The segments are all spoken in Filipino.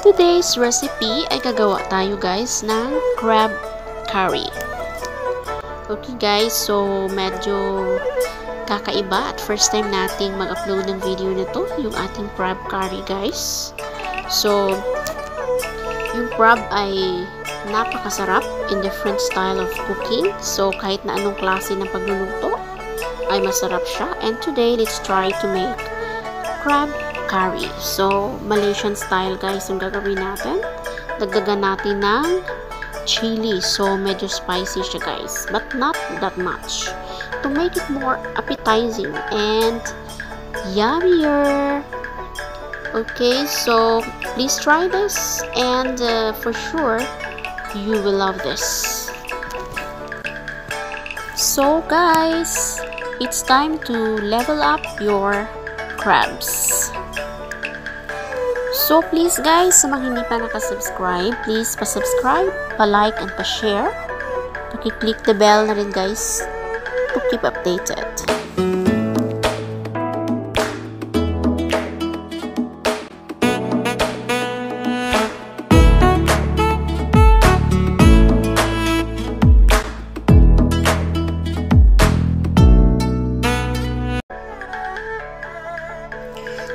Today's recipe ay gagawa tayo guys ng crab curry. Okay guys, so medyo kakaiba at first time nating mag-upload ng video nito, yung ating crab curry guys. So yung crab ay napakasarap in different style of cooking. So kahit na anong klase ng pagluluto ay masarap siya. And today let's try to make crab curry. So, Malaysian style guys yung gagawin natin. Dagdagan natin ng chili. So, medyo spicy siya guys. But not that much. To make it more appetizing and yummier. Okay, so please try this. And for sure, you will love this. So guys, it's time to level up your crabs. So please guys, sa mga hindi pa nakasubscribe, please pa-subscribe, pa-like, and pa-share. Paki-click the bell na rin guys to keep updated.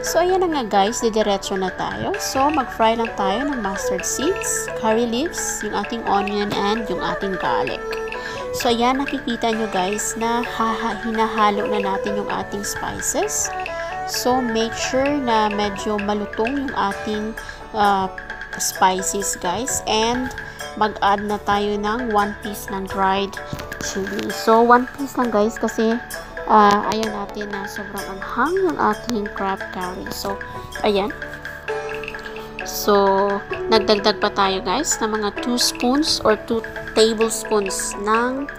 So, ayan na nga guys, didiretso na tayo. So, mag-fry lang tayo ng mustard seeds, curry leaves, yung ating onion, and yung ating garlic. So, ayan, nakikita nyo guys na hinahalo na natin yung ating spices. So, make sure na medyo malutong yung ating spices guys. And, mag-add na tayo ng 1 piece ng dried chili. So, 1 piece lang guys kasi ayan natin na sobrang anghang yung ating crab curry. So, ayan. So, nagdagdag pa tayo guys ng mga 2 spoons or 2 tablespoons ng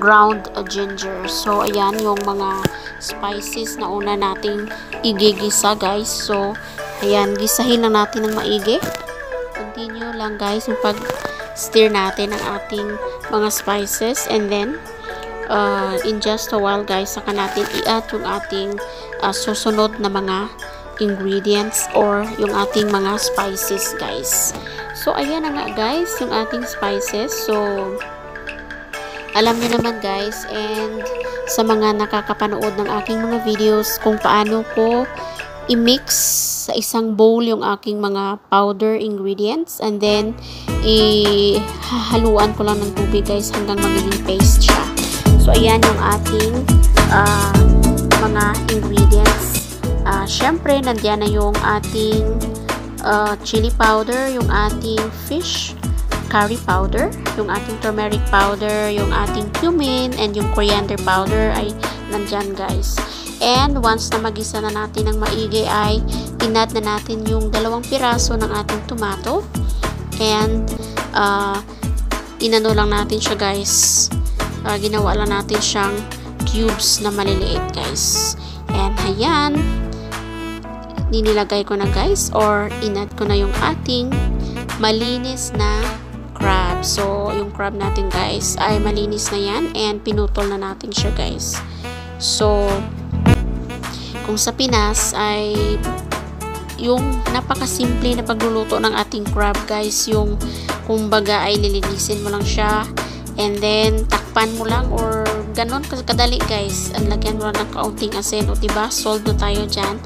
ground ginger. So, ayan yung mga spices na una nating igigisa guys. So, ayan, gisahin lang natin ng maigi. Continue lang guys yung pag-stir natin ng ating mga spices. And then, in just a while guys, saka natin i-add yung ating susunod na mga ingredients or yung ating mga spices guys. So ayan na nga guys yung ating spices. So alam niyo naman guys, and sa mga nakakapanood ng aking mga videos kung paano ko i-mix sa isang bowl yung aking mga powder ingredients, and then ihahaluan ko lang ng tubig guys hanggang magiging paste siya. So, ayan yung ating mga ingredients. Syempre, nandiyan na yung ating chili powder, yung ating fish curry powder, yung ating turmeric powder, yung ating cumin, and yung coriander powder ay nandyan guys. And once na magisa na natin ng maigi ay inad na natin yung 2 piraso ng ating tomato. And inano lang natin siya guys. Ginawa lang natin siyang cubes na maliliit guys. And ayan, ninilagay ko na guys or inad ko na yung ating malinis na crab. So yung crab natin guys ay malinis na yan and pinutol na natin siya guys. So kung sa Pinas ay yung napakasimple na pagluluto ng ating crab guys, yung kumbaga ay lilinisin mo lang siya and then takpan mo lang or ganon kadali guys. Ang lagyan mo lang ng kaunting asin o diba, solve na tayo dyan.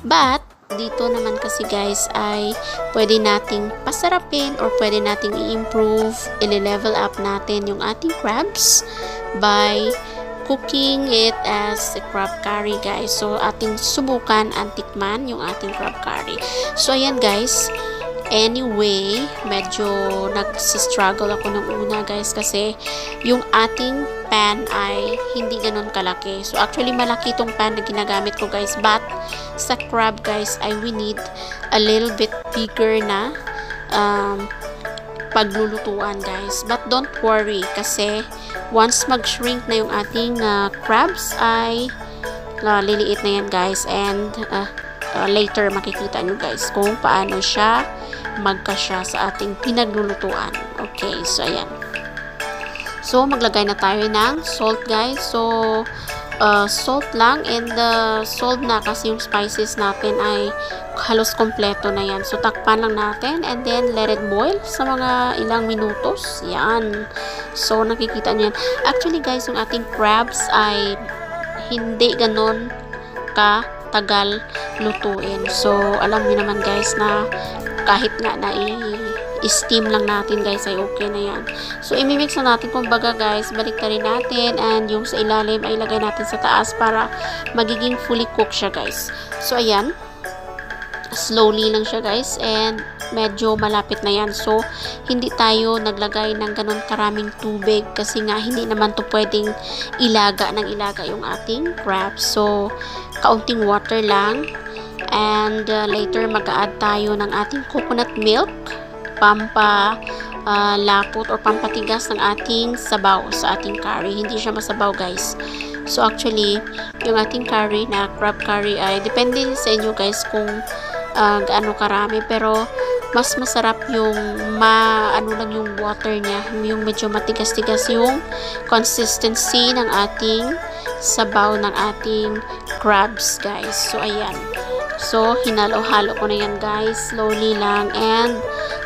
But dito naman kasi guys ay pwede nating pasarapin or pwede nating i-improve, i-level up natin yung ating crabs by cooking it as a crab curry guys. So ating subukan and tikman yung ating crab curry. So ayan guys, anyway, medyo nagsistruggle ako nung una guys kasi yung ating pan ay hindi ganun kalaki. So actually malaki itong pan na ginagamit ko guys, but sa crab guys ay we need a little bit bigger na paglulutuan guys. But don't worry kasi once mag-shrink na yung ating crabs ay liliit na yan guys. And later makikita nyo guys kung paano siya magkasya sa ating pinaglulutuan. Okay, so ayan. So maglagay na tayo ng salt guys. So salt lang, and salt na kasi yung spices natin ay halos kompleto na yan. So, takpan lang natin and then let it boil sa mga ilang minutos. Yan. So, nakikita nyo yan. Actually, guys, yung ating crabs ay hindi ganon katagal lutuin. So, alam niyo naman guys na kahit nga na i-steam lang natin guys ay okay na yan. So, imimix na natin kumbaga guys, balik rin natin and yung sa ilalim ay ilagay natin sa taas para magiging fully cooked siya guys. So, ayan. Slowly lang siya guys and medyo malapit na yan. So, hindi tayo naglagay ng ganun karaming tubig kasi nga hindi naman to pwedeng ilaga ng ilaga yung ating crab. So, kaunting water lang and later mag-a-add tayo ng ating coconut milk lapot or pampatigas ng ating sabaw sa ating curry. Hindi siya masabaw guys. So, actually, yung ating curry na crab curry ay depende sa inyo guys kung gaano karami, pero mas masarap yung ano lang yung water niya, yung medyo matigas-tigas yung consistency ng ating sabaw ng ating crabs guys. So ayan, so hinalo-halo ko na yan guys, slowly lang and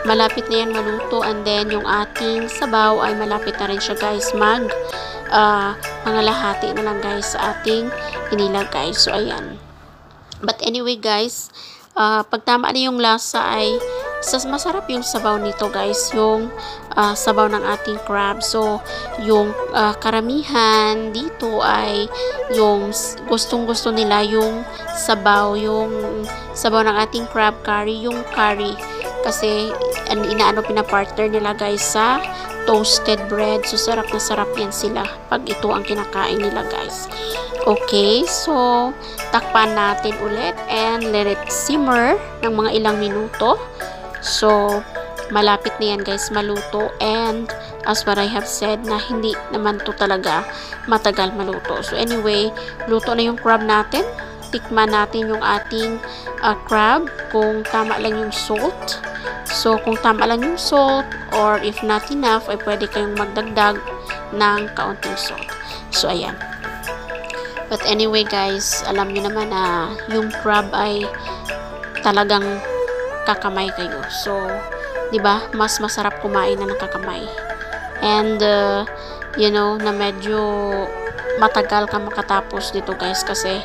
malapit na yan maluto and then yung ating sabaw ay malapit na rin siya guys mangalahati na lang guys sa ating inilagay. So ayan, but anyway guys, pag tama na yung lasa ay masarap yung sabaw nito guys, yung sabaw ng ating crab. So yung karamihan dito ay yung gustong-gusto nila yung sabaw ng ating crab curry, yung curry kasi pinapartner nila guys sa toasted bread. So sarap na sarap yan sila pag ito ang kinakain nila guys. Okay, so takpan natin ulit and let it simmer ng mga ilang minuto. So malapit na yan guys maluto and as what I have said na hindi naman to talaga matagal maluto. So anyway, luto na yung crab natin. Tikman natin yung ating crab kung tama lang yung salt. So kung tama lang yung salt or if not enough ay pwede kayong magdagdag ng kaunting salt. So ayan. But anyway guys, alam niyo naman na yung crab ay talagang kakamay kayo. So, 'di ba? Mas masarap kumain na nakakamay. And you know, na medyo matagal ka makatapos dito guys kasi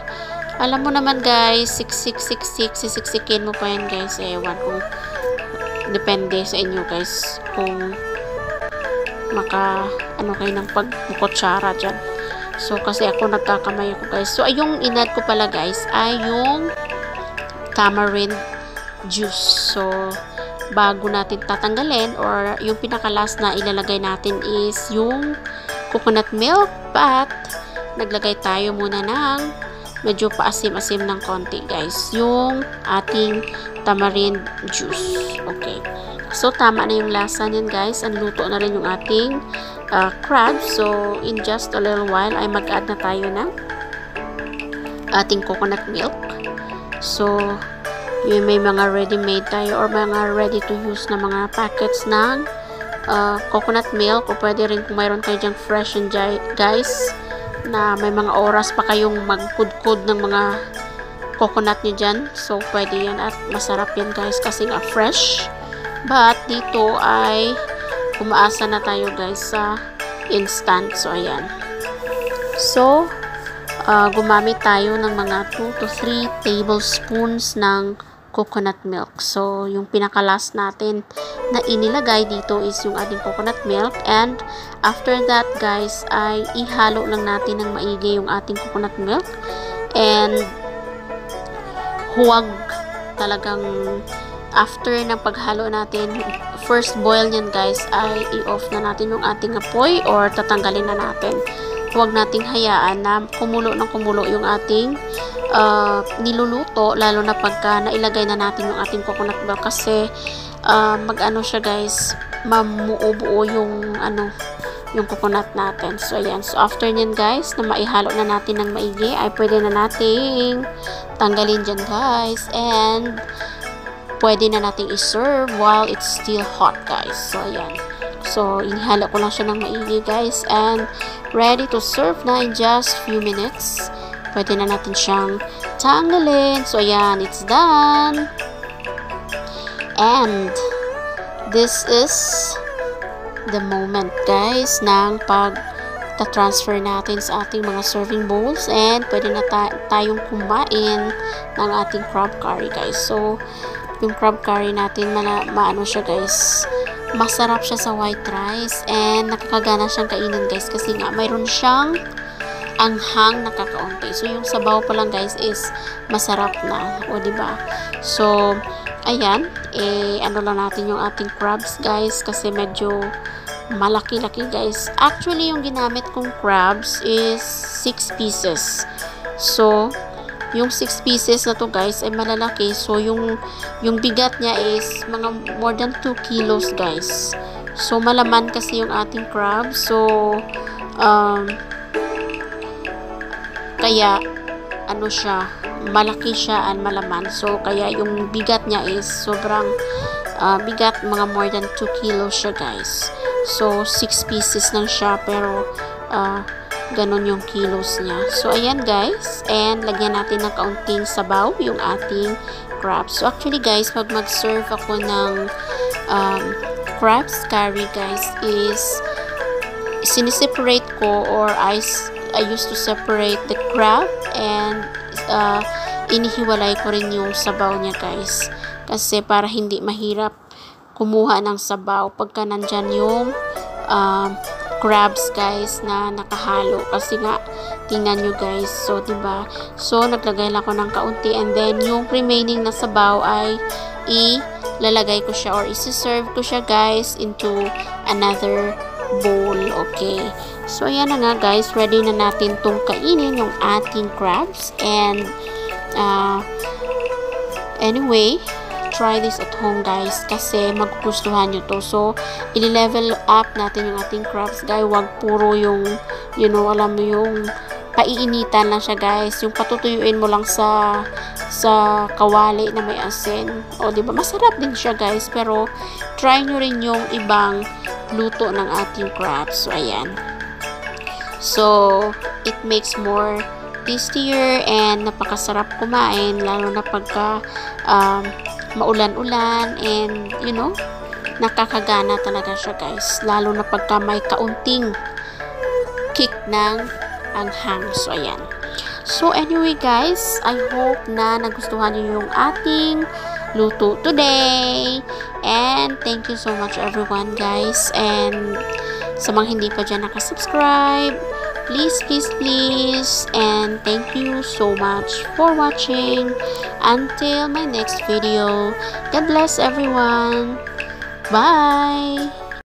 alam mo naman guys, sisiksikin mo pa yan guys. Ewan kung depende sa inyo guys kung kayo ng pagkukutsara dyan. So, kasi ako nagkakamay ako guys. So, yung inad ko pala guys ay yung tamarind juice. So, bago natin tatanggalin or yung pinakalas na ilalagay natin is yung coconut milk, but naglagay tayo muna ng medyo paasim-asim ng konti guys, yung ating tamarind juice. Okay. So, tama na yung lasa niyan guys. Ang luto na rin yung ating crab. So, in just a little while ay mag-add na tayo ng ating coconut milk. So, yung may mga ready-made tayo or mga ready-to-use na mga packets ng coconut milk, o pwede rin kung mayroon kayo dyan fresh and dry guys na may mga oras pa kayong magkudkod ng mga coconut nyo dyan. So, pwede yan at masarap yan guys kasi nga fresh. But, dito ay umaasa na tayo guys sa instant. So, ayan. So, gumamit tayo ng mga 2 to 3 tablespoons ng coconut milk. So, yung pinakalas natin na inilagay dito is yung ating coconut milk. And, after that guys, ay ihalo lang natin ng maigi yung ating coconut milk. And, huwag talagang after ng paghalo natin, first boil nyan guys, ay i-off na natin yung ating apoy or tatanggalin na natin. Huwag nating hayaan na kumulo ng kumulo yung ating niluluto, lalo na pagka nailagay na natin yung ating coconut milk kasi mag-ano siya guys, mamuubuo yung yung coconut natin. So ayan, so after nyan guys, na maihalo na natin ng maigi, ay pwede na nating tanggalin dyan guys and pwede na nating i-serve while it's still hot guys. So ayan, so inihalo ko lang siya ng maigi guys and ready to serve na in just few minutes. Pwede na natin siyang tatanggalin. So, ayan, it's done. And this is the moment, guys, ng pag-transfer natin sa ating mga serving bowls, and pwede na tayong kumain ng ating crab curry, guys. So, yung crab curry natin, maano siya, guys. Masarap siya sa white rice, and nakakagana siyang kainin, guys, kasi nga mayroon siyang anghang na kakaunti. So, yung sabaw pa lang, guys, is masarap na. O, diba? So, ayan, ano lang natin yung ating crabs, guys, kasi medyo malaki-laki, guys. Actually, yung ginamit kong crabs is 6 pieces. So, yung 6 pieces na to, guys, ay malalaki. So, yung bigat niya is mga more than 2 kilos, guys. So, malaman kasi yung ating crabs. So, kaya, ano siya, malaki siya and malaman. So, kaya yung bigat niya is sobrang bigat, mga more than 2 kilos siya, guys. So, 6 pieces lang siya, pero ganun yung kilos niya. So, ayan, guys. And, lagyan natin ng kaunting sabaw yung ating crabs. So, actually, guys, pag mag-serve ako ng crabs curry, guys, is siniseparate ko, or I used to separate the crab, and inihiwalay ko rin yung sabaw niya, guys. Kasi para hindi mahirap kumuha ng sabaw pagka nandyan yung crabs, guys, na nakahalo. Kasi nga, tingnan nyo, guys. So, diba? So, naglagay lang ako ng kaunti, and then yung remaining na sabaw ay ilalagay ko siya, or isi-serve ko siya, guys, into another bowl. Okay. So, ayan na nga, guys. Ready na natin tong kainin yung ating crabs. And, anyway, try this at home, guys, kasi magugustuhan nyo to. So, i-level up natin yung ating crabs, guys. Wag puro yung, you know, alam mo yung paiinitan lang siya, guys. Yung patutuyuin mo lang sa kawali na may asin. O, diba? Masarap din siya, guys. Pero, try nyo rin yung ibang luto ng ating crabs. So, ayan. So, it makes more tastier and napakasarap kumain, lalo na pagka maulan-ulan, and you know, nakakagana talaga siya, guys, lalo na pagka may kaunting kick ng anghang. So, ayan. So, anyway, guys, I hope na nagustuhan niyo yung ating luto today, and thank you so much, everyone, guys. And sa mga hindi pa dyan nakasubscribe, please, and thank you so much for watching. Until my next video, God bless everyone. Bye.